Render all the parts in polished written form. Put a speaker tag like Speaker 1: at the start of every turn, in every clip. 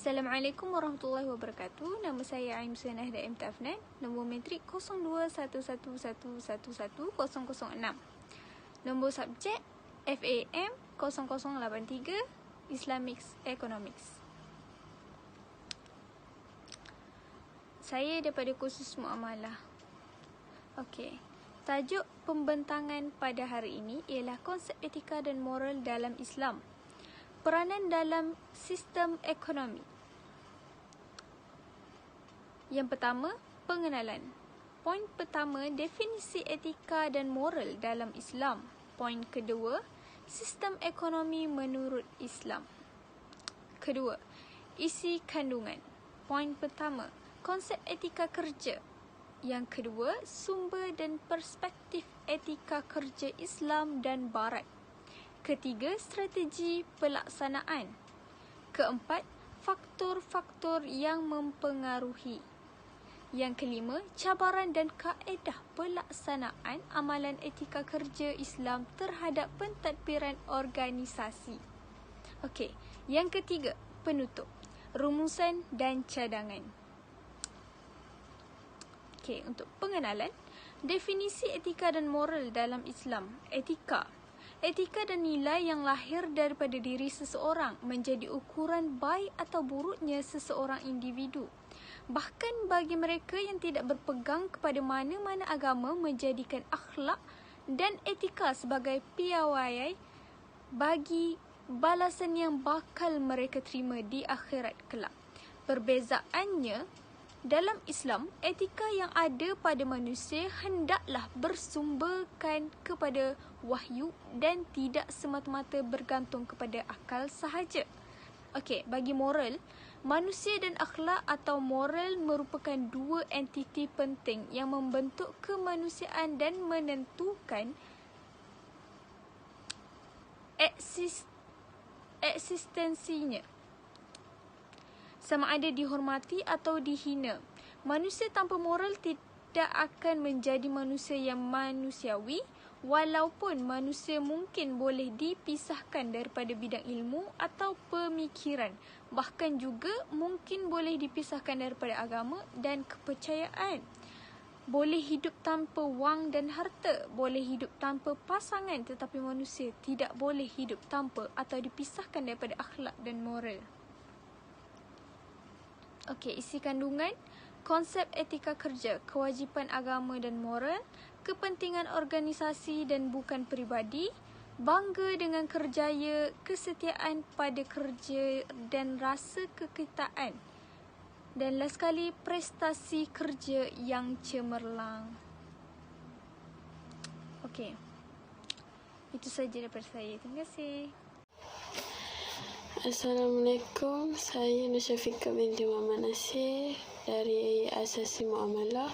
Speaker 1: Assalamualaikum warahmatullahi wabarakatuh. Nama saya Aim Suyanah Daim Tafnan. Nombor metrik 0211111006. Nombor subjek FAM 0083 Islamic Economics. Saya daripada kursus Muamalah. Okey. Tajuk pembentangan pada hari ini ialah konsep etika dan moral dalam Islam. Peranan dalam sistem ekonomi. Yang pertama, pengenalan. Poin pertama, definisi etika dan moral dalam Islam. Poin kedua, sistem ekonomi menurut Islam. Kedua, isi kandungan. Poin pertama, konsep etika kerja. Yang kedua, sumber dan perspektif etika kerja Islam dan Barat. Ketiga, strategi pelaksanaan. Keempat, faktor-faktor yang mempengaruhi. Yang kelima, cabaran dan kaedah pelaksanaan amalan etika kerja Islam terhadap pentadbiran organisasi. Okey, yang ketiga, penutup, rumusan dan cadangan. Okey, untuk pengenalan, definisi etika dan moral dalam Islam. Etika dan nilai yang lahir daripada diri seseorang menjadi ukuran baik atau buruknya seseorang individu. Bahkan bagi mereka yang tidak berpegang kepada mana-mana agama menjadikan akhlak dan etika sebagai piawai bagi balasan yang bakal mereka terima di akhirat kelak. Perbezaannya, dalam Islam, etika yang ada pada manusia hendaklah bersumberkan kepada wahyu dan tidak semata-mata bergantung kepada akal sahaja. Okey, bagi moral, manusia dan akhlak atau moral merupakan dua entiti penting yang membentuk kemanusiaan dan menentukan eksistensinya. Sama ada dihormati atau dihina. Manusia tanpa moral tidak akan menjadi manusia yang manusiawi, walaupun manusia mungkin boleh dipisahkan daripada bidang ilmu atau pemikiran. Bahkan juga mungkin boleh dipisahkan daripada agama dan kepercayaan. Boleh hidup tanpa wang dan harta, boleh hidup tanpa pasangan, tetapi manusia tidak boleh hidup tanpa atau dipisahkan daripada akhlak dan moral. Okey, isi kandungan, konsep etika kerja, kewajipan agama dan moral, kepentingan organisasi dan bukan peribadi, bangga dengan kerjaya, kesetiaan pada kerja dan rasa kekitaan. Dan last sekali, prestasi kerja yang cemerlang. Okey. Itu saja daripada saya. Terima kasih.
Speaker 2: Assalamualaikum, saya Nur Syafiqah binti Muhammad Nasir dari Asasi Muamalah,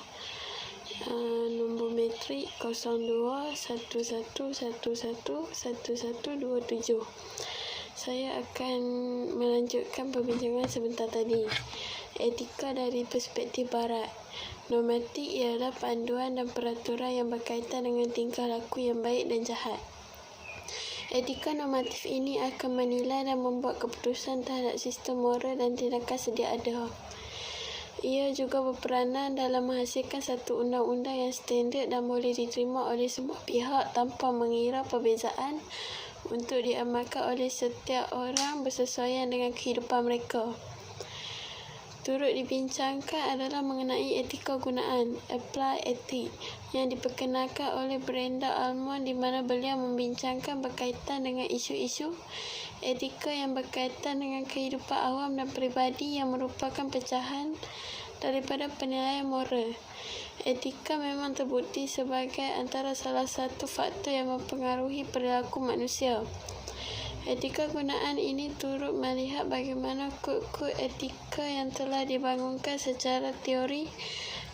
Speaker 2: nombor metrik 0211111127. Saya akan melanjutkan perbincangan sebentar tadi. Etika dari perspektif Barat. Normatif ialah panduan dan peraturan yang berkaitan dengan tingkah laku yang baik dan jahat. Etika normatif ini akan menilai dan membuat keputusan terhadap sistem moral dan tindakan sedia ada. Ia juga berperanan dalam menghasilkan satu undang-undang yang standard dan boleh diterima oleh semua pihak tanpa mengira perbezaan untuk diamalkan oleh setiap orang bersesuaian dengan kehidupan mereka. Turut dibincangkan adalah mengenai etika gunaan, apply ethic, yang diperkenalkan oleh Brenda Almond di mana beliau membincangkan berkaitan dengan isu-isu etika yang berkaitan dengan kehidupan awam dan peribadi yang merupakan pecahan daripada penilaian moral. Etika memang terbukti sebagai antara salah satu faktor yang mempengaruhi perilaku manusia. Etika gunaan ini turut melihat bagaimana kod-kod etika yang telah dibangunkan secara teori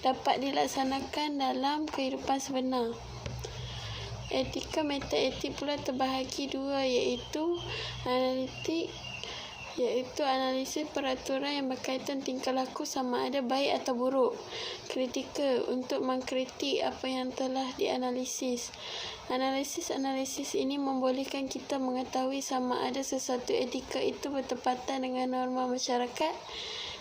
Speaker 2: dapat dilaksanakan dalam kehidupan sebenar. Etika metaetik pula terbahagi dua, iaitu analitik iaitu analisis peraturan yang berkaitan tingkah laku sama ada baik atau buruk. Kritikal, untuk mengkritik apa yang telah dianalisis. Analisis ini membolehkan kita mengetahui sama ada sesuatu etika itu bertepatan dengan norma masyarakat,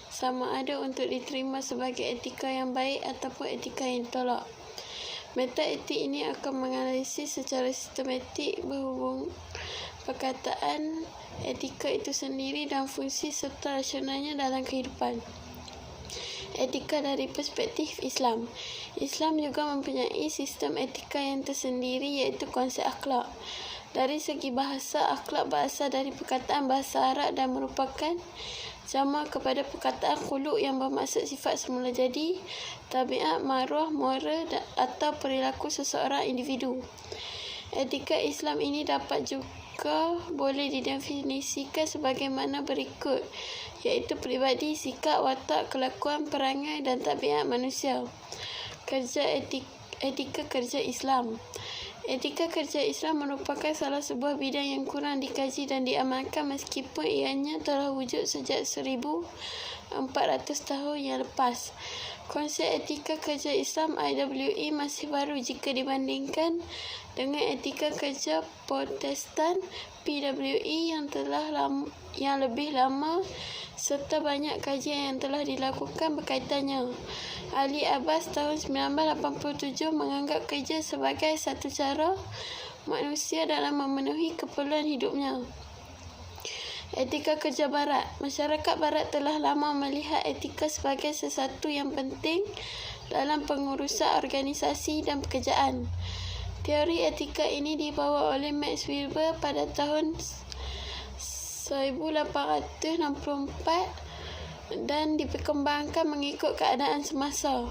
Speaker 2: sama ada untuk diterima sebagai etika yang baik ataupun etika yang ditolak. Meta etik ini akan menganalisis secara sistematik berhubung perkataan etika itu sendiri dan fungsi serta rasionalnya dalam kehidupan. Etika dari perspektif Islam. Islam juga mempunyai sistem etika yang tersendiri, iaitu konsep akhlak. Dari segi bahasa, akhlak berasal dari perkataan bahasa Arab dan merupakan jamak kepada perkataan khuluq yang bermaksud sifat semula jadi, tabiat, maruah, moral atau perilaku seseorang individu. Etika Islam ini dapat juga boleh didefinisikan sebagaimana berikut, iaitu peribadi, sikap, watak, kelakuan, perangai dan tabiat manusia. Etika kerja Islam. Etika kerja Islam merupakan salah sebuah bidang yang kurang dikaji dan diamalkan meskipun ianya telah wujud sejak 1400 tahun yang lepas. Konsep etika kerja Islam IWE masih baru jika dibandingkan dengan etika kerja Protestan PWE yang lebih lama serta banyak kajian yang telah dilakukan berkaitannya. Ali Abbas tahun 1987 menganggap kerja sebagai satu cara manusia dalam memenuhi keperluan hidupnya. Etika kerja Barat. Masyarakat Barat telah lama melihat etika sebagai sesuatu yang penting dalam pengurusan organisasi dan pekerjaan. Teori etika ini dibawa oleh Max Weber pada tahun 1864 dan diperkembangkan mengikut keadaan semasa.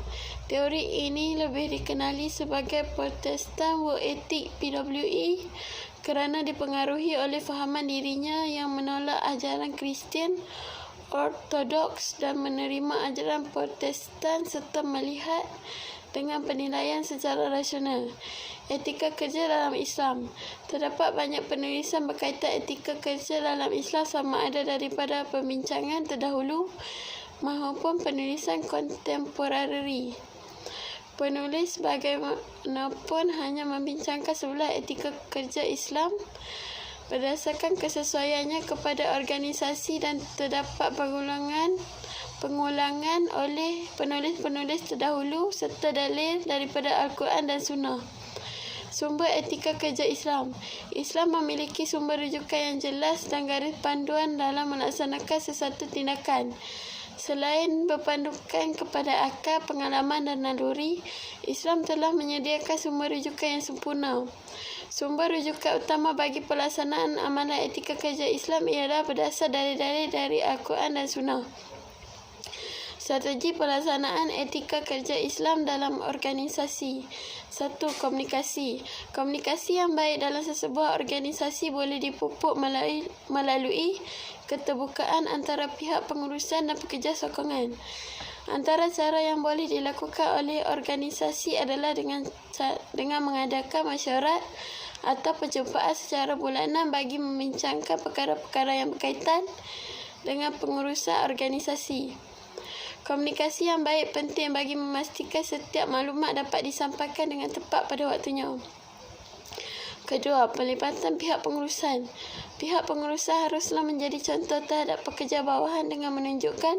Speaker 2: Teori ini lebih dikenali sebagai Protestant Work Ethic PWE kerana dipengaruhi oleh fahaman dirinya yang menolak ajaran Kristian Ortodoks dan menerima ajaran Protestan serta melihat dengan penilaian secara rasional. Etika kerja dalam Islam. Terdapat banyak penulisan berkaitan etika kerja dalam Islam sama ada daripada perbincangan terdahulu maupun penulisan kontemporari. Penulis bagaimanapun hanya membincangkan sebelah etika kerja Islam berdasarkan kesesuaiannya kepada organisasi dan terdapat pengulangan oleh penulis-penulis terdahulu serta dalil daripada Al-Quran dan Sunnah. Sumber etika kerja Islam. Islam memiliki sumber rujukan yang jelas dan garis panduan dalam melaksanakan sesuatu tindakan. Selain berpandukan kepada akal, pengalaman dan naluri, Islam telah menyediakan sumber rujukan yang sempurna. Sumber rujukan utama bagi pelaksanaan amalan etika kerja Islam ialah berdasar dari dalil dari Al-Quran dan Sunnah. Strategi pelaksanaan etika kerja Islam dalam organisasi. 1. Komunikasi. Komunikasi yang baik dalam sesebuah organisasi boleh dipupuk melalui keterbukaan antara pihak pengurusan dan pekerja sokongan. Antara cara yang boleh dilakukan oleh organisasi adalah dengan mengadakan mesyuarat atau perjumpaan secara bulanan bagi membincangkan perkara-perkara yang berkaitan dengan pengurusan organisasi. Komunikasi yang baik penting bagi memastikan setiap maklumat dapat disampaikan dengan tepat pada waktunya. Kedua, pelibatan pihak pengurusan. Pihak pengurusan haruslah menjadi contoh terhadap pekerja bawahan dengan menunjukkan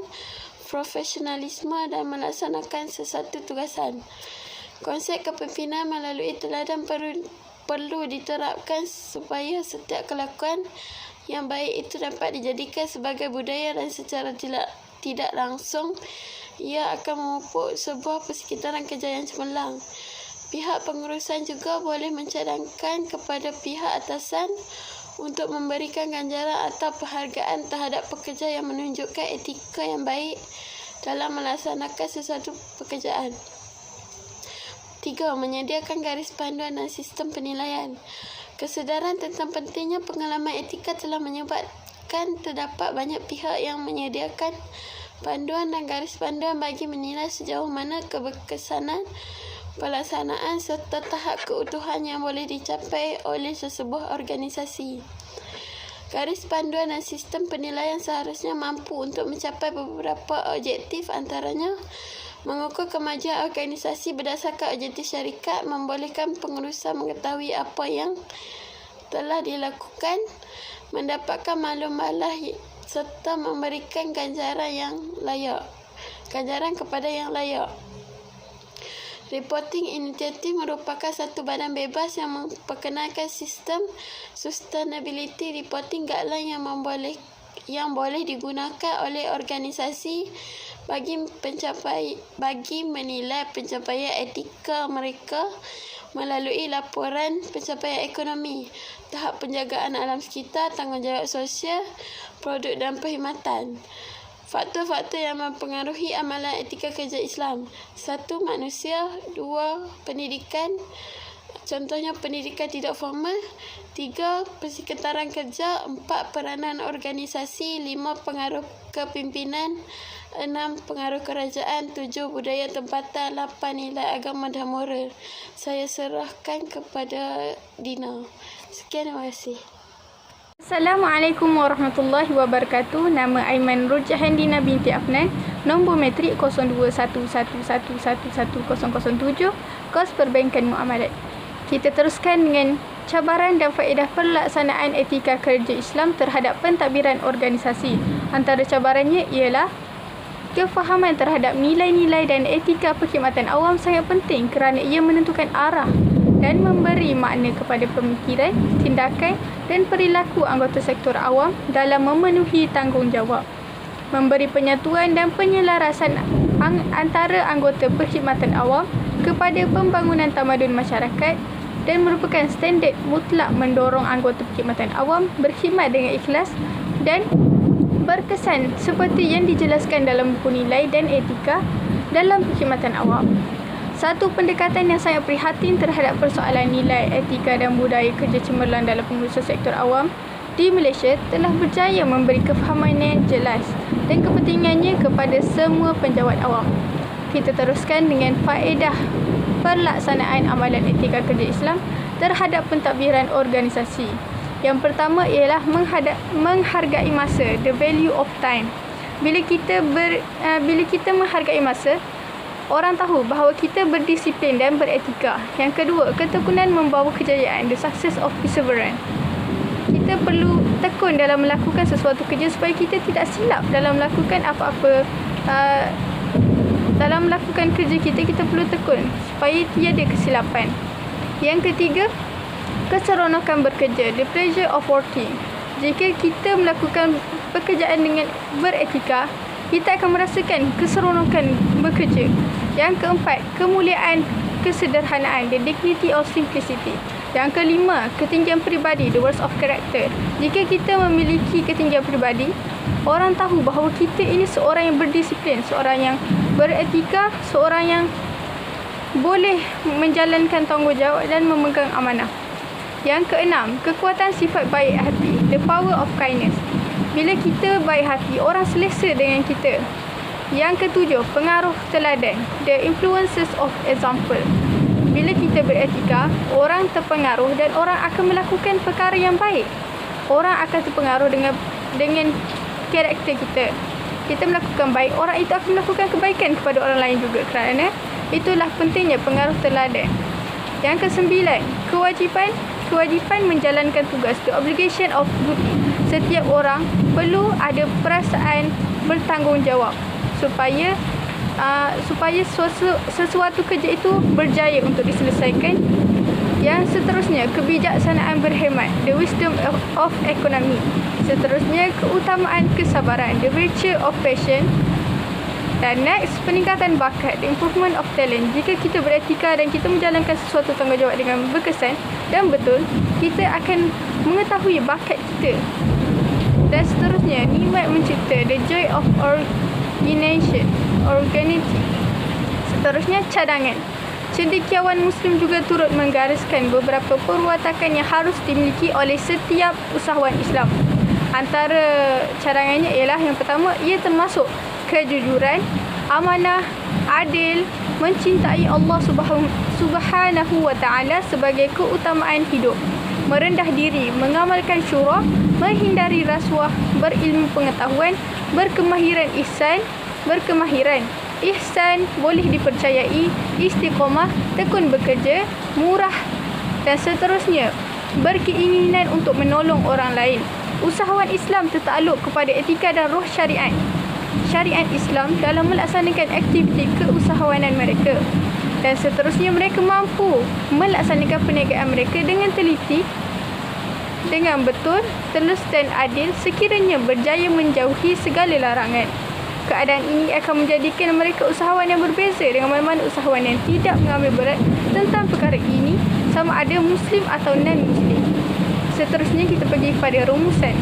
Speaker 2: profesionalisme dan melaksanakan sesuatu tugasan. Konsep kepimpinan melalui teladan perlu diterapkan supaya setiap kelakuan yang baik itu dapat dijadikan sebagai budaya dan secara tidak langsung ia akan memupuk sebuah persekitaran kerja yang cemerlang. Pihak pengurusan juga boleh mencadangkan kepada pihak atasan untuk memberikan ganjaran atau penghargaan terhadap pekerja yang menunjukkan etika yang baik dalam melaksanakan sesuatu pekerjaan. 3. Menyediakan garis panduan dan sistem penilaian. Kesedaran tentang pentingnya pengalaman etika telah menyebabkan terdapat banyak pihak yang menyediakan panduan dan garis panduan bagi menilai sejauh mana keberkesanan pelaksanaan serta tahap keutuhan yang boleh dicapai oleh sesebuah organisasi. Garis panduan dan sistem penilaian seharusnya mampu untuk mencapai beberapa objektif, antaranya mengukur kemajuan organisasi berdasarkan objektif syarikat, membolehkan pengurusan mengetahui apa yang telah dilakukan, mendapatkan maklum-malah serta memberikan ganjaran kepada yang layak. Reporting Initiative merupakan satu badan bebas yang memperkenalkan sistem sustainability reporting guideline yang boleh digunakan oleh organisasi bagi menilai pencapaian etika mereka melalui laporan pencapaian ekonomi, tahap penjagaan alam sekitar, tanggungjawab sosial, produk dan perkhidmatan. Faktor-faktor yang mempengaruhi amalan etika kerja Islam. 1. Manusia. 2. Pendidikan. Contohnya pendidikan tidak formal. 3. Persekitaran kerja. 4. Peranan organisasi. 5. Pengaruh kepimpinan. 6. Pengaruh kerajaan. 7. Budaya tempatan. 8. Nilai agama dan moral. Saya serahkan kepada Dina. Sekian, terima kasih.
Speaker 1: Assalamualaikum warahmatullahi wabarakatuh. Nama Aiman Rujahan Dina binti Afnan. Nombor matrik 0211111007. Kos Perbankan Muamalat. Kita teruskan dengan cabaran dan faedah pelaksanaan etika kerja Islam terhadap pentadbiran organisasi. Antara cabarannya ialah kefahaman terhadap nilai-nilai dan etika perkhidmatan awam sangat penting kerana ia menentukan arah dan memberi makna kepada pemikiran, tindakan dan perilaku anggota sektor awam dalam memenuhi tanggungjawab. Memberi penyatuan dan penyelarasan antara anggota perkhidmatan awam kepada pembangunan tamadun masyarakat dan merupakan standard mutlak mendorong anggota perkhidmatan awam berkhidmat dengan ikhlas dan berkesan seperti yang dijelaskan dalam buku nilai dan etika dalam perkhidmatan awam. Satu pendekatan yang sangat prihatin terhadap persoalan nilai, etika dan budaya kerja cemerlang dalam pengurusan sektor awam di Malaysia telah berjaya memberi kefahaman yang jelas dan kepentingannya kepada semua penjawat awam. Kita teruskan dengan faedah pelaksanaan amalan etika kerja Islam terhadap pentadbiran organisasi. Yang pertama ialah menghargai masa, the value of time. Bila kita menghargai masa, orang tahu bahawa kita berdisiplin dan beretika. Yang kedua, ketekunan membawa kejayaan, the success of perseverance. Kita perlu tekun dalam melakukan sesuatu kerja supaya kita tidak silap dalam melakukan apa-apa. Dalam melakukan kerja kita perlu tekun supaya tiada kesilapan. Yang ketiga, keseronokan bekerja, the pleasure of working. Jika kita melakukan pekerjaan dengan beretika, kita akan merasakan keseronokan bekerja. Yang keempat, kemuliaan kesederhanaan, the dignity of simplicity. Yang kelima, ketinggian peribadi, the worth of character. Jika kita memiliki ketinggian peribadi, orang tahu bahawa kita ini seorang yang berdisiplin, seorang yang beretika, seorang yang boleh menjalankan tanggungjawab dan memegang amanah. Yang keenam, kekuatan sifat baik hati, the power of kindness. Bila kita baik hati, orang selesa dengan kita. Yang ketujuh, pengaruh teladan, the influences of example. Bila kita beretika, orang terpengaruh dan orang akan melakukan perkara yang baik. Orang akan terpengaruh dengan karakter kita. Kita melakukan baik, orang itu akan melakukan kebaikan kepada orang lain juga, kerana itulah pentingnya pengaruh teladan. Yang kesembilan, kewajipan menjalankan tugas, the obligation of duty. Setiap orang perlu ada perasaan bertanggungjawab supaya sesuatu kerja itu berjaya untuk diselesaikan. Yang seterusnya, kebijaksanaan berhemat, the wisdom of economy. Seterusnya, keutamaan kesabaran, the virtue of passion. Dan next, peningkatan bakat, the improvement of talent. Jika kita beretika dan kita menjalankan sesuatu tanggungjawab dengan berkesan dan betul, kita akan mengetahui bakat kita. Dan seterusnya, nikmat mencipta, the joy of organization. Seterusnya, cadangan. Cendekiawan Muslim juga turut menggariskan beberapa perwatakan yang harus dimiliki oleh setiap usahawan Islam. Antara cadangannya ialah yang pertama, ia termasuk kejujuran, amanah, adil, mencintai Allah Subhanahu wa taala sebagai keutamaan hidup, merendah diri, mengamalkan syura, menghindari rasuah, berilmu pengetahuan, berkemahiran, ihsan, boleh dipercayai, istiqamah, tekun bekerja, murah dan seterusnya, berkeinginan untuk menolong orang lain. Usahawan Islam tertakluk kepada etika dan roh syariat Islam dalam melaksanakan aktiviti keusahawanan mereka. Dan seterusnya, mereka mampu melaksanakan perniagaan mereka dengan teliti, dengan betul, telus dan adil sekiranya berjaya menjauhi segala larangan. Keadaan ini akan menjadikan mereka usahawan yang berbeza dengan mana-mana usahawan yang tidak mengambil berat tentang perkara ini, sama ada Muslim atau non-Muslim. Seterusnya kita pergi kepada rumusan.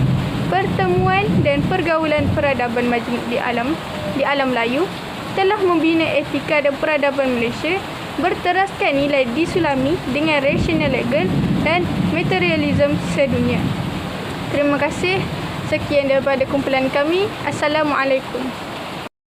Speaker 1: Pertemuan dan pergaulan peradaban majmuk di alam Melayu telah membina etika dan peradaban Malaysia berteraskan nilai disulami dengan rasional legal dan materialism sedunia. Terima kasih. Sekian daripada kumpulan kami. Assalamualaikum.